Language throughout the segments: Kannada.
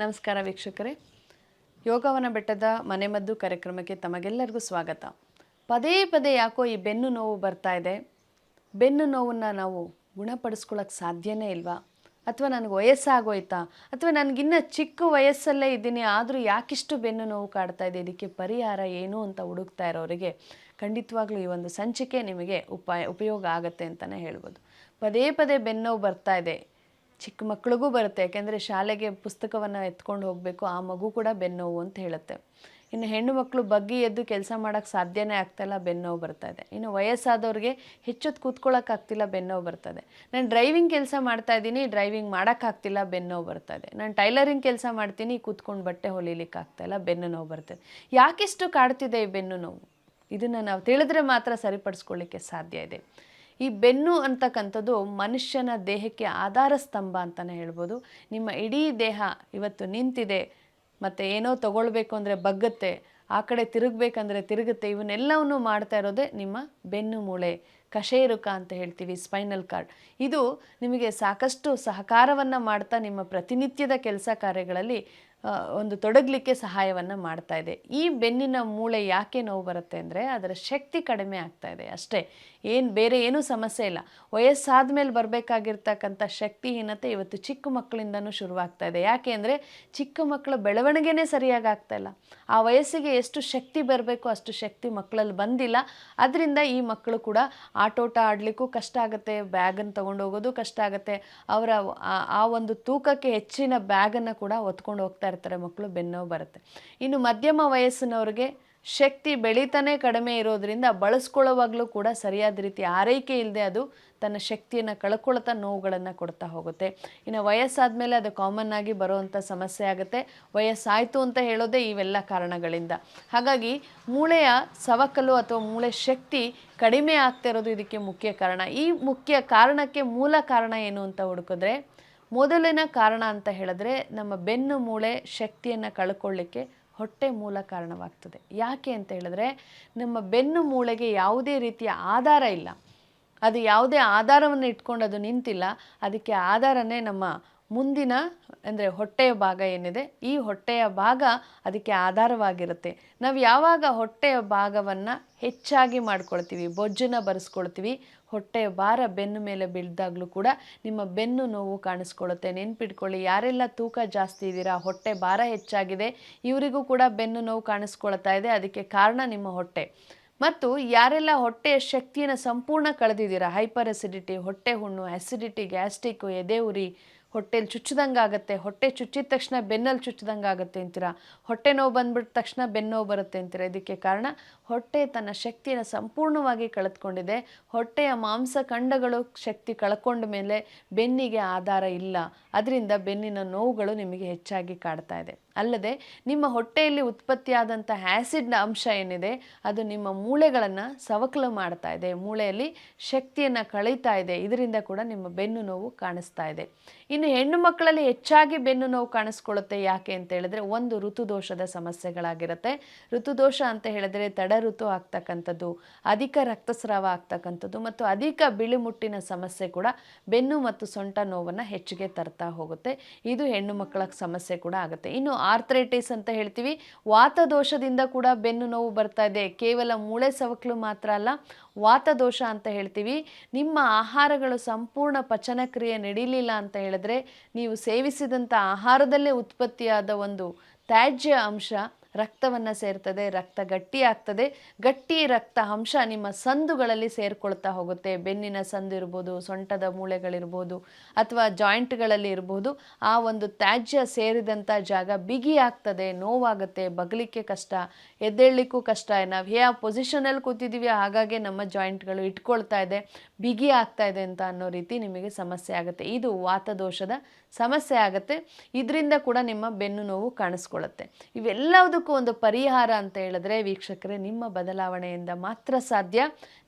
ನಮಸ್ಕಾರ ವೀಕ್ಷಕರೇ, ಯೋಗವನ ಬೆಟ್ಟದ ಮನೆಮದ್ದು ಕಾರ್ಯಕ್ರಮಕ್ಕೆ ತಮಗೆಲ್ಲರಿಗೂ ಸ್ವಾಗತ. ಪದೇ ಪದೇ ಯಾಕೋ ಈ ಬೆನ್ನು ನೋವು ಬರ್ತಾ ಇದೆ. ಬೆನ್ನು ನೋವನ್ನು ನಾವು ಗುಣಪಡಿಸ್ಕೊಳ್ಳೋಕ್ಕೆ ಸಾಧ್ಯನೇ ಇಲ್ವಾ? ಅಥವಾ ನನಗೆ ವಯಸ್ಸಾಗೋಯ್ತಾ? ಅಥವಾ ನನಗಿನ್ನ ಚಿಕ್ಕ ವಯಸ್ಸಲ್ಲೇ ಇದ್ದೀನಿ, ಆದರೂ ಯಾಕಿಷ್ಟು ಬೆನ್ನು ನೋವು ಕಾಡ್ತಾ ಇದೆ, ಇದಕ್ಕೆ ಪರಿಹಾರ ಏನು ಅಂತ ಹುಡುಕ್ತಾ ಇರೋರಿಗೆ ಖಂಡಿತವಾಗ್ಲೂ ಈ ಒಂದು ಸಂಚಿಕೆ ನಿಮಗೆ ಉಪಯೋಗ ಆಗುತ್ತೆ ಅಂತಲೇ ಹೇಳ್ಬೋದು. ಪದೇ ಪದೇ ಬೆನ್ನು ನೋವು ಬರ್ತಾ ಇದೆ. ಚಿಕ್ಕ ಮಕ್ಕಳಿಗೂ ಬರುತ್ತೆ, ಯಾಕೆಂದರೆ ಶಾಲೆಗೆ ಪುಸ್ತಕವನ್ನು ಎತ್ಕೊಂಡು ಹೋಗಬೇಕು, ಆ ಮಗು ಕೂಡ ಬೆನ್ನೋವು ಅಂತ ಹೇಳುತ್ತೆ. ಇನ್ನು ಹೆಣ್ಣು ಮಕ್ಕಳು ಬಗ್ಗಿ ಎದ್ದು ಕೆಲಸ ಮಾಡೋಕ್ಕೆ ಸಾಧ್ಯನೇ ಆಗ್ತಾಯಿಲ್ಲ, ಬೆನ್ನೋವು ಬರ್ತಾ ಇದೆ. ಇನ್ನು ವಯಸ್ಸಾದವ್ರಿಗೆ ಹೆಚ್ಚೊತ್ತು ಕೂತ್ಕೊಳ್ಳೋಕ್ಕಾಗ್ತಿಲ್ಲ, ಬೆನ್ನೋವು ಬರ್ತಾ ಇದೆ. ನಾನು ಡ್ರೈವಿಂಗ್ ಕೆಲಸ ಮಾಡ್ತಾಯಿದ್ದೀನಿ, ಡ್ರೈವಿಂಗ್ ಮಾಡೋಕ್ಕಾಗ್ತಿಲ್ಲ, ಬೆನ್ನೋವು ಬರ್ತಾ ಇದೆ. ನಾನು ಟೈಲರಿಂಗ್ ಕೆಲಸ ಮಾಡ್ತೀನಿ, ಕೂತ್ಕೊಂಡು ಬಟ್ಟೆ ಹೊಲಿಲಿಕ್ಕಾಗ್ತಾಯಿಲ್ಲ, ಬೆನ್ನು ನೋವು ಬರ್ತದೆ. ಯಾಕಿಷ್ಟು ಕಾಡ್ತಿದೆ ಈ ಬೆನ್ನು ನೋವು? ಇದನ್ನು ನಾವು ತಿಳಿದ್ರೆ ಮಾತ್ರ ಸರಿಪಡಿಸ್ಕೊಳ್ಳಿಕ್ಕೆ ಸಾಧ್ಯ ಇದೆ. ಈ ಬೆನ್ನು ಅಂತಕ್ಕಂಥದ್ದು ಮನುಷ್ಯನ ದೇಹಕ್ಕೆ ಆಧಾರ ಸ್ತಂಭ ಅಂತಲೇ ಹೇಳ್ಬೋದು. ನಿಮ್ಮ ಇಡೀ ದೇಹ ಇವತ್ತು ನಿಂತಿದೆ, ಮತ್ತು ಏನೋ ತಗೊಳ್ಬೇಕು ಅಂದರೆ ಬಗ್ಗುತ್ತೆ, ಆ ಕಡೆ ತಿರುಗಬೇಕಂದ್ರೆ ತಿರುಗುತ್ತೆ. ಇವನ್ನೆಲ್ಲವನ್ನು ಮಾಡ್ತಾ ಇರೋದೇ ನಿಮ್ಮ ಬೆನ್ನು ಮೂಳೆ, ಕಶೇರುಕ ಅಂತ ಹೇಳ್ತೀವಿ, ಸ್ಪೈನಲ್ ಕಾರ್ಡ್. ಇದು ನಿಮಗೆ ಸಾಕಷ್ಟು ಸಹಕಾರವನ್ನು ಮಾಡ್ತಾ ನಿಮ್ಮ ಪ್ರತಿನಿತ್ಯದ ಕೆಲಸ ಕಾರ್ಯಗಳಲ್ಲಿ ಒಂದು ತೊಡಗಲಿಕ್ಕೆ ಸಹಾಯವನ್ನು ಮಾಡ್ತಾ ಇದೆ. ಈ ಬೆನ್ನಿನ ಮೂಳೆ ಯಾಕೆ ನೋವು ಬರುತ್ತೆ ಅಂದರೆ ಅದರ ಶಕ್ತಿ ಕಡಿಮೆ ಆಗ್ತಾ ಇದೆ ಅಷ್ಟೇ, ಬೇರೆ ಏನೂ ಸಮಸ್ಯೆ ಇಲ್ಲ. ವಯಸ್ಸಾದ ಮೇಲೆ ಬರಬೇಕಾಗಿರ್ತಕ್ಕಂಥ ಶಕ್ತಿಹೀನತೆ ಇವತ್ತು ಚಿಕ್ಕ ಮಕ್ಕಳಿಂದನೂ ಶುರುವಾಗ್ತಾ ಇದೆ. ಯಾಕೆ ಅಂದರೆ ಚಿಕ್ಕ ಮಕ್ಕಳ ಬೆಳವಣಿಗೆನೇ ಸರಿಯಾಗಿ ಆಗ್ತಾಯಿಲ್ಲ. ಆ ವಯಸ್ಸಿಗೆ ಎಷ್ಟು ಶಕ್ತಿ ಬರಬೇಕು ಅಷ್ಟು ಶಕ್ತಿ ಮಕ್ಕಳಲ್ಲಿ ಬಂದಿಲ್ಲ. ಅದರಿಂದ ಈ ಮಕ್ಕಳು ಕೂಡ ಆಟೋಟ ಆಡಲಿಕ್ಕೂ ಕಷ್ಟ ಆಗುತ್ತೆ, ಬ್ಯಾಗನ್ನು ತೊಗೊಂಡು ಹೋಗೋದು ಕಷ್ಟ ಆಗುತ್ತೆ. ಅವರ ಆ ಒಂದು ತೂಕಕ್ಕೆ ಹೆಚ್ಚಿನ ಬ್ಯಾಗನ್ನು ಕೂಡ ಹೊತ್ಕೊಂಡು ಹೋಗ್ತಾ ಇರ್ತಾರೆ ಮಕ್ಕಳು, ಬೆನ್ನೋವು ಬರುತ್ತೆ. ಇನ್ನು ಮಧ್ಯಮ ವಯಸ್ಸಿನವ್ರಿಗೆ ಶಕ್ತಿ ಬೆಳೀತಾನೆ ಕಡಿಮೆ ಇರೋದ್ರಿಂದ ಬಳಸ್ಕೊಳ್ಳೋವಾಗಲೂ ಕೂಡ ಸರಿಯಾದ ರೀತಿ ಆರೈಕೆ ಇಲ್ಲದೆ ಅದು ತನ್ನ ಶಕ್ತಿಯನ್ನು ಕಳ್ಕೊಳ್ತಾ ನೋವುಗಳನ್ನು ಕೊಡ್ತಾ ಹೋಗುತ್ತೆ. ಇನ್ನು ವಯಸ್ಸಾದ ಮೇಲೆ ಅದು ಕಾಮನ್ ಆಗಿ ಬರುವಂಥ ಸಮಸ್ಯೆ ಆಗುತ್ತೆ. ವಯಸ್ಸಾಯಿತು ಅಂತ ಹೇಳೋದೇ ಇವೆಲ್ಲ ಕಾರಣಗಳಿಂದ. ಹಾಗಾಗಿ ಮೂಳೆಯ ಸವಕಲು ಅಥವಾ ಮೂಳೆ ಶಕ್ತಿ ಕಡಿಮೆ ಆಗ್ತಾ ಇರೋದು ಇದಕ್ಕೆ ಮುಖ್ಯ ಕಾರಣ. ಈ ಮುಖ್ಯ ಕಾರಣಕ್ಕೆ ಮೂಲ ಕಾರಣ ಏನು ಅಂತ ಹುಡುಕಿದ್ರೆ, ಮೊದಲಿನ ಕಾರಣ ಅಂತ ಹೇಳಿದ್ರೆ ನಮ್ಮ ಬೆನ್ನು ಮೂಳೆ ಶಕ್ತಿಯನ್ನು ಕಳ್ಕೊಳ್ಳಿಕ್ಕೆ ಹೊಟ್ಟೆ ಮೂಲ ಕಾರಣವಾಗ್ತದೆ. ಯಾಕೆ ಅಂತ ಹೇಳಿದ್ರೆ ನಮ್ಮ ಬೆನ್ನು ಮೂಳೆಗೆ ಯಾವುದೇ ರೀತಿಯ ಆಧಾರ ಇಲ್ಲ. ಅದು ಯಾವುದೇ ಆಧಾರವನ್ನು ಇಟ್ಕೊಂಡು ಅದು ನಿಂತಿಲ್ಲ. ಅದಕ್ಕೆ ಆಧಾರನೇ ನಮ್ಮ ಮುಂದಿನ ಅಂದರೆ ಹೊಟ್ಟೆಯ ಭಾಗ ಏನಿದೆ, ಈ ಹೊಟ್ಟೆಯ ಭಾಗ ಅದಕ್ಕೆ ಆಧಾರವಾಗಿರುತ್ತೆ. ನಾವು ಯಾವಾಗ ಹೊಟ್ಟೆಯ ಭಾಗವನ್ನು ಹೆಚ್ಚಾಗಿ ಮಾಡ್ಕೊಳ್ತೀವಿ, ಬೊಜ್ಜನ್ನು ಬರೆಸ್ಕೊಳ್ತೀವಿ, ಹೊಟ್ಟೆಯ ಭಾರ ಬೆನ್ನು ಮೇಲೆ ಬೀಳ್ದಾಗಲೂ ಕೂಡ ನಿಮ್ಮ ಬೆನ್ನು ನೋವು ಕಾಣಿಸ್ಕೊಳ್ಳುತ್ತೆ. ನೆನ್ಪಿಟ್ಕೊಳ್ಳಿ, ಯಾರೆಲ್ಲ ತೂಕ ಜಾಸ್ತಿ ಇದ್ದೀರಾ, ಹೊಟ್ಟೆ ಭಾರ ಹೆಚ್ಚಾಗಿದೆ, ಇವರಿಗೂ ಕೂಡ ಬೆನ್ನು ನೋವು ಕಾಣಿಸ್ಕೊಳ್ತಾ ಇದೆ. ಅದಕ್ಕೆ ಕಾರಣ ನಿಮ್ಮ ಹೊಟ್ಟೆ. ಮತ್ತು ಯಾರೆಲ್ಲ ಹೊಟ್ಟೆಯ ಶಕ್ತಿಯನ್ನು ಸಂಪೂರ್ಣ ಕಳೆದಿದ್ದೀರಾ, ಹೈಪರ್ ಅಸಿಡಿಟಿ, ಹೊಟ್ಟೆ ಹುಣ್ಣು, ಆ್ಯಸಿಡಿಟಿ, ಗ್ಯಾಸ್ಟ್ರಿಕ್ಕು, ಎದೆ ಉರಿ, ಹೊಟ್ಟೆಲಿ ಚುಚ್ಚಿದಂಗೆ ಆಗುತ್ತೆ, ಹೊಟ್ಟೆ ಚುಚ್ಚಿದ ತಕ್ಷಣ ಬೆನ್ನಲ್ಲಿ ಚುಚ್ಚಿದಂಗೆ ಆಗುತ್ತೆ ಅಂತೀರ, ಹೊಟ್ಟೆ ನೋವು ಬಂದ್ಬಿಟ್ಟ ತಕ್ಷಣ ಬೆನ್ನೋವು ಬರುತ್ತೆ ಅಂತೀರ. ಇದಕ್ಕೆ ಕಾರಣ ಹೊಟ್ಟೆ ತನ್ನ ಶಕ್ತಿಯನ್ನು ಸಂಪೂರ್ಣವಾಗಿ ಕಳೆದುಕೊಂಡಿದೆ. ಹೊಟ್ಟೆಯ ಮಾಂಸಖಂಡಗಳು ಶಕ್ತಿ ಕಳ್ಕೊಂಡ ಮೇಲೆ ಬೆನ್ನಿಗೆ ಆಧಾರ ಇಲ್ಲ. ಅದರಿಂದ ಬೆನ್ನಿನ ನೋವುಗಳು ನಿಮಗೆ ಹೆಚ್ಚಾಗಿ ಕಾಡ್ತಾ ಇದೆ. ಅಲ್ಲದೆ ನಿಮ್ಮ ಹೊಟ್ಟೆಯಲ್ಲಿ ಉತ್ಪತ್ತಿಯಾದಂಥ ಆ್ಯಸಿಡ್ನ ಅಂಶ ಏನಿದೆ ಅದು ನಿಮ್ಮ ಮೂಳೆಗಳನ್ನು ಸವಕಲು ಮಾಡ್ತಾ ಇದೆ, ಮೂಳೆಯಲ್ಲಿ ಶಕ್ತಿಯನ್ನು ಕಳೀತಾ ಇದೆ. ಇದರಿಂದ ಕೂಡ ನಿಮ್ಮ ಬೆನ್ನು ನೋವು ಕಾಣಿಸ್ತಾ ಇದೆ. ಇನ್ನು ಹೆಣ್ಣು ಮಕ್ಕಳಲ್ಲಿ ಹೆಚ್ಚಾಗಿ ಬೆನ್ನು ನೋವು ಕಾಣಿಸ್ಕೊಳ್ಳುತ್ತೆ. ಯಾಕೆ ಅಂತ ಹೇಳಿದ್ರೆ, ಒಂದು ಋತುದೋಷದ ಸಮಸ್ಯೆಗಳಾಗಿರುತ್ತೆ. ಋತುದೋಷ ಅಂತ ಹೇಳಿದ್ರೆ ತಡ ಋತು ಆಗ್ತಕ್ಕಂಥದ್ದು, ಅಧಿಕ ರಕ್ತಸ್ರಾವ ಆಗ್ತಕ್ಕಂಥದ್ದು ಮತ್ತು ಅಧಿಕ ಬಿಳಿಮುಟ್ಟಿನ ಸಮಸ್ಯೆ ಕೂಡ ಬೆನ್ನು ಮತ್ತು ಸೊಂಟ ನೋವನ್ನು ಹೆಚ್ಚಿಗೆ ತರ್ತಾ ಹೋಗುತ್ತೆ. ಇದು ಹೆಣ್ಣು ಮಕ್ಕಳ ಸಮಸ್ಯೆ ಕೂಡ ಆಗುತ್ತೆ. ಇನ್ನು ಆರ್ಥ್ರೈಟಿಸ್ ಅಂತ ಹೇಳ್ತೀವಿ, ವಾತದೋಷದಿಂದ ಕೂಡ ಬೆನ್ನು ನೋವು ಬರ್ತಾ ಇದೆ. ಕೇವಲ ಮೂಳೆ ಸವಕಲು ಮಾತ್ರ ಅಲ್ಲ, ವಾತದೋಷ ಅಂತ ಹೇಳ್ತೀವಿ. ನಿಮ್ಮ ಆಹಾರಗಳು ಸಂಪೂರ್ಣ ಪಚನ ಕ್ರಿಯೆ ನಡೀಲಿಲ್ಲ ಅಂತ ಹೇಳಿದ್ರೆ, ನೀವು ಸೇವಿಸಿದಂಥ ಆಹಾರದಲ್ಲೇ ಉತ್ಪತ್ತಿಯಾದ ಒಂದು ತ್ಯಾಜ್ಯ ಅಂಶ ರಕ್ತವನ್ನು ಸೇರ್ತದೆ, ರಕ್ತ ಗಟ್ಟಿ ಆಗ್ತದೆ. ಗಟ್ಟಿ ರಕ್ತ ಅಂಶ ನಿಮ್ಮ ಸಂದುಗಳಲ್ಲಿ ಸೇರ್ಕೊಳ್ತಾ ಹೋಗುತ್ತೆ. ಬೆನ್ನಿನ ಸಂದು ಇರ್ಬೋದು, ಸೊಂಟದ ಮೂಳೆಗಳಿರ್ಬೋದು, ಅಥವಾ ಜಾಯಿಂಟ್ಗಳಲ್ಲಿ ಇರ್ಬೋದು. ಆ ಒಂದು ತ್ಯಾಜ್ಯ ಸೇರಿದಂಥ ಜಾಗ ಬಿಗಿ ಆಗ್ತದೆ, ನೋವಾಗುತ್ತೆ, ಬಗಲಿಕ್ಕೆ ಕಷ್ಟ, ಎದ್ದೇಳಲಿಕ್ಕೂ ಕಷ್ಟ. ನಾವು ಯಾವ ಪೊಸಿಷನಲ್ಲಿ ಕೂತಿದ್ದೀವಿ ಹಾಗಾಗಿ ನಮ್ಮ ಜಾಯಿಂಟ್ಗಳು ಇಟ್ಕೊಳ್ತಾ ಇದೆ, ಬಿಗಿ ಆಗ್ತಾ ಇದೆ ಅಂತ ಅನ್ನೋ ರೀತಿ ನಿಮಗೆ ಸಮಸ್ಯೆ ಆಗುತ್ತೆ. ಇದು ವಾತದೋಷದ ಸಮಸ್ಯೆ ಆಗುತ್ತೆ. ಇದರಿಂದ ಕೂಡ ನಿಮ್ಮ ಬೆನ್ನು ನೋವು ಕಾಣಿಸ್ಕೊಳ್ಳುತ್ತೆ. ಇವೆಲ್ಲದಕ್ಕೂ ಇದೆಲ್ಲದಕ್ಕೂ ಒಂದು ಪರಿಹಾರ ಅಂತ ಹೇಳಿದ್ರೆ ವೀಕ್ಷಕರೇ, ನಿಮ್ಮ ಬದಲಾವಣೆಯಿಂದ ಮಾತ್ರ ಸಾಧ್ಯ.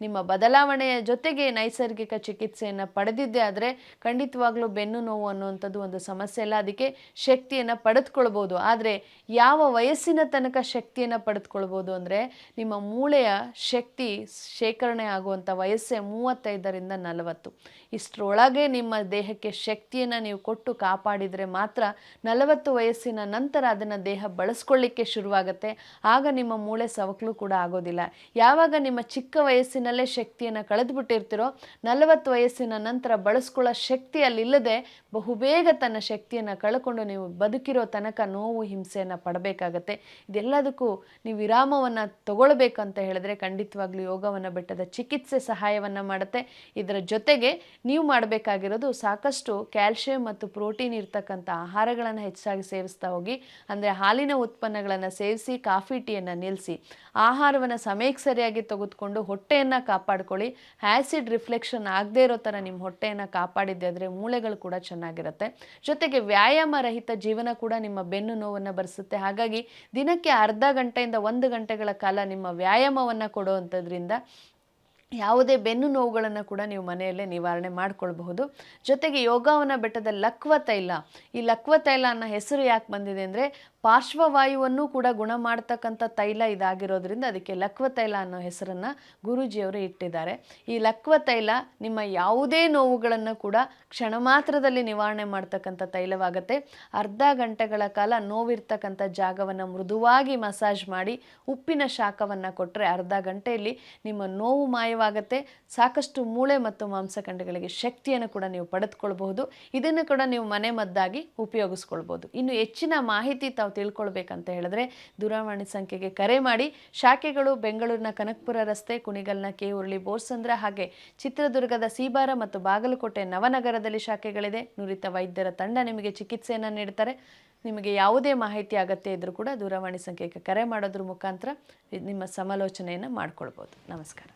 ನಿಮ್ಮ ಬದಲಾವಣೆಯ ಜೊತೆಗೆ ನೈಸರ್ಗಿಕ ಚಿಕಿತ್ಸೆಯನ್ನು ಪಡೆದಿದ್ದೇ ಆದರೆ ಖಂಡಿತವಾಗ್ಲೂ ಬೆನ್ನು ನೋವು ಅನ್ನುವಂಥದ್ದು ಒಂದು ಸಮಸ್ಯೆ ಇಲ್ಲ. ಅದಕ್ಕೆ ಶಕ್ತಿಯನ್ನು ಪಡೆದುಕೊಳ್ಬೋದು. ಆದರೆ ಯಾವ ವಯಸ್ಸಿನ ತನಕ ಶಕ್ತಿಯನ್ನು ಪಡೆದುಕೊಳ್ಬೋದು ಅಂದರೆ, ನಿಮ್ಮ ಮೂಳೆಯ ಶಕ್ತಿ ಶೇಖರಣೆ ಆಗುವಂಥ ವಯಸ್ಸೇ 35ರಿಂದ 40. ಇಷ್ಟರೊಳಗೆ ನಿಮ್ಮ ದೇಹಕ್ಕೆ ಶಕ್ತಿಯನ್ನು ನೀವು ಕೊಟ್ಟು ಕಾಪಾಡಿದರೆ ಮಾತ್ರ 40 ವಯಸ್ಸಿನ ನಂತರ ಅದನ್ನು ದೇಹ ಬಳಸ್ಕೊಳ್ಳಿಕ್ಕೆ ಶುರುವಾಗುತ್ತೆ. ಆಗ ನಿಮ್ಮ ಮೂಳೆ ಸವಕಲು ಕೂಡ ಆಗೋದಿಲ್ಲ. ಯಾವಾಗ ನಿಮ್ಮ ಚಿಕ್ಕ ವಯಸ್ಸಿನಲ್ಲೇ ಶಕ್ತಿಯನ್ನು ಕಳೆದುಬಿಟ್ಟಿರ್ತೀರೋ 40 ವಯಸ್ಸಿನ ನಂತರ ಬಳಸ್ಕೊಳ್ಳೋ ಶಕ್ತಿ ಅಲ್ಲಿಲ್ಲದೆ ಬಹುಬೇಗ ತನ್ನ ಶಕ್ತಿಯನ್ನು ಕಳ್ಕೊಂಡು ನೀವು ಬದುಕಿರೋ ತನಕ ನೋವು ಹಿಂಸೆಯನ್ನು ಪಡಬೇಕಾಗತ್ತೆ. ಇದೆಲ್ಲದಕ್ಕೂ ನೀವು ವಿರಾಮವನ್ನು ತಗೊಳ್ಬೇಕಂತ ಹೇಳಿದ್ರೆ ಖಂಡಿತವಾಗ್ಲೂ ಯೋಗವನ ಬೆಟ್ಟದ ಚಿಕಿತ್ಸೆ ಸಹಾಯವನ್ನು ಮಾಡುತ್ತೆ. ಇದರ ಜೊತೆಗೆ ನೀವು ಮಾಡಬೇಕಾಗಿರೋದು ಸಾಕಷ್ಟು ಕ್ಯಾಲ್ಶಿಯಂ ಮತ್ತು ಪ್ರೋಟೀನ್ ಇರ್ತಕ್ಕಂಥ ಆಹಾರಗಳನ್ನು ಹೆಚ್ಚಾಗಿ ಸೇವಿಸ್ತಾ ಹೋಗಿ. ಅಂದರೆ ಹಾಲಿನ ಉತ್ಪನ್ನಗಳನ್ನು ಸೇವಿಸಿ, ಕಾಫಿ ಟೀಯನ್ನು ನಿಲ್ಲಿಸಿ, ಆಹಾರವನ್ನು ಸಮಯಕ್ಕೆ ಸರಿಯಾಗಿ ತೆಗೆದುಕೊಂಡು ಹೊಟ್ಟೆಯನ್ನು ಕಾಪಾಡ್ಕೊಳ್ಳಿ. ಆ್ಯಸಿಡ್ ರಿಫ್ಲೆಕ್ಷನ್ ಆಗದೇ ಇರೋ ಥರ ನಿಮ್ಮ ಹೊಟ್ಟೆಯನ್ನು ಕಾಪಾಡಿದ್ದೆ ಆದರೆ ಮೂಳೆಗಳು ಕೂಡ ಚೆನ್ನಾಗಿರುತ್ತೆ. ಜೊತೆಗೆ ವ್ಯಾಯಾಮ ರಹಿತ ಜೀವನ ಕೂಡ ನಿಮ್ಮ ಬೆನ್ನು ನೋವನ್ನು ಬರೆಸುತ್ತೆ. ಹಾಗಾಗಿ ದಿನಕ್ಕೆ ಅರ್ಧ ಗಂಟೆಯಿಂದ 1 ಗಂಟೆಗಳ ಕಾಲ ನಿಮ್ಮ ವ್ಯಾಯಾಮವನ್ನು ಕೊಡುವಂಥದ್ರಿಂದ ಯಾವುದೇ ಬೆನ್ನು ನೋವುಗಳನ್ನು ಕೂಡ ನೀವು ಮನೆಯಲ್ಲೇ ನಿವಾರಣೆ ಮಾಡಿಕೊಳ್ಬಹುದು. ಜೊತೆಗೆ ಯೋಗವನ ಬೆಟ್ಟದ ಲಕ್ವ ತೈಲ, ಈ ಲಕ್ವ ತೈಲ ಅನ್ನೋ ಹೆಸರು ಯಾಕೆ ಬಂದಿದೆ ಅಂದರೆ ಪಾರ್ಶ್ವವಾಯುವನ್ನು ಕೂಡ ಗುಣ ಮಾಡ್ತಕ್ಕಂಥ ತೈಲ ಇದಾಗಿರೋದ್ರಿಂದ ಅದಕ್ಕೆ ಲಕ್ವ ತೈಲ ಅನ್ನೋ ಹೆಸರನ್ನು ಗುರೂಜಿಯವರು ಇಟ್ಟಿದ್ದಾರೆ. ಈ ಲಕ್ವ ತೈಲ ನಿಮ್ಮ ಯಾವುದೇ ನೋವುಗಳನ್ನು ಕೂಡ ಕ್ಷಣ ಮಾತ್ರದಲ್ಲಿ ನಿವಾರಣೆ ಮಾಡ್ತಕ್ಕಂಥ ತೈಲವಾಗುತ್ತೆ. ಅರ್ಧ ಗಂಟೆಗಳ ಕಾಲ ನೋವಿರ್ತಕ್ಕಂಥ ಜಾಗವನ್ನು ಮೃದುವಾಗಿ ಮಸಾಜ್ ಮಾಡಿ ಉಪ್ಪಿನ ಶಾಖವನ್ನು ಕೊಟ್ಟರೆ ಅರ್ಧ ಗಂಟೆಯಲ್ಲಿ ನಿಮ್ಮ ನೋವು ಮಾಯವಾಗುತ್ತೆ. ಸಾಕಷ್ಟು ಮೂಳೆ ಮತ್ತು ಮಾಂಸಖಂಡಗಳಿಗೆ ಶಕ್ತಿಯನ್ನು ಕೂಡ ನೀವು ಪಡೆದುಕೊಳ್ಬಹುದು. ಇದನ್ನು ಕೂಡ ನೀವು ಮನೆ ಮದ್ದಾಗಿ ಉಪಯೋಗಿಸ್ಕೊಳ್ಬೋದು. ಇನ್ನು ಹೆಚ್ಚಿನ ಮಾಹಿತಿ ತಾವು ತಿಳ್ಕೊಳ್ಬೇಕಂತ ಹೇಳಿದ್ರೆ ದೂರವಾಣಿ ಸಂಖ್ಯೆಗೆ ಕರೆ ಮಾಡಿ. ಶಾಖೆಗಳು ಬೆಂಗಳೂರಿನ ಕನಕಪುರ ರಸ್ತೆ, ಕುಣಿಗಲ್ನ ಕೆಉರ್ಲಿ ಬೋರ್ಸಂದ್ರ, ಹಾಗೆ ಚಿತ್ರದುರ್ಗದ ಸೀಬಾರ ಮತ್ತು ಬಾಗಲಕೋಟೆ ನವನಗರದಲ್ಲಿ ಶಾಖೆಗಳಿದೆ. ನುರಿತ ವೈದ್ಯರ ತಂಡ ನಿಮಗೆ ಚಿಕಿತ್ಸೆಯನ್ನು ನೀಡ್ತಾರೆ. ನಿಮಗೆ ಯಾವುದೇ ಮಾಹಿತಿ ಅಗತ್ಯ ಇದ್ದರೂ ಕೂಡ ದೂರವಾಣಿ ಸಂಖ್ಯೆಗೆ ಕರೆ ಮಾಡೋದ್ರ ಮುಖಾಂತರ ನಿಮ್ಮ ಸಮಾಲೋಚನೆಯನ್ನು ಮಾಡ್ಕೊಳ್ಬೋದು. ನಮಸ್ಕಾರ.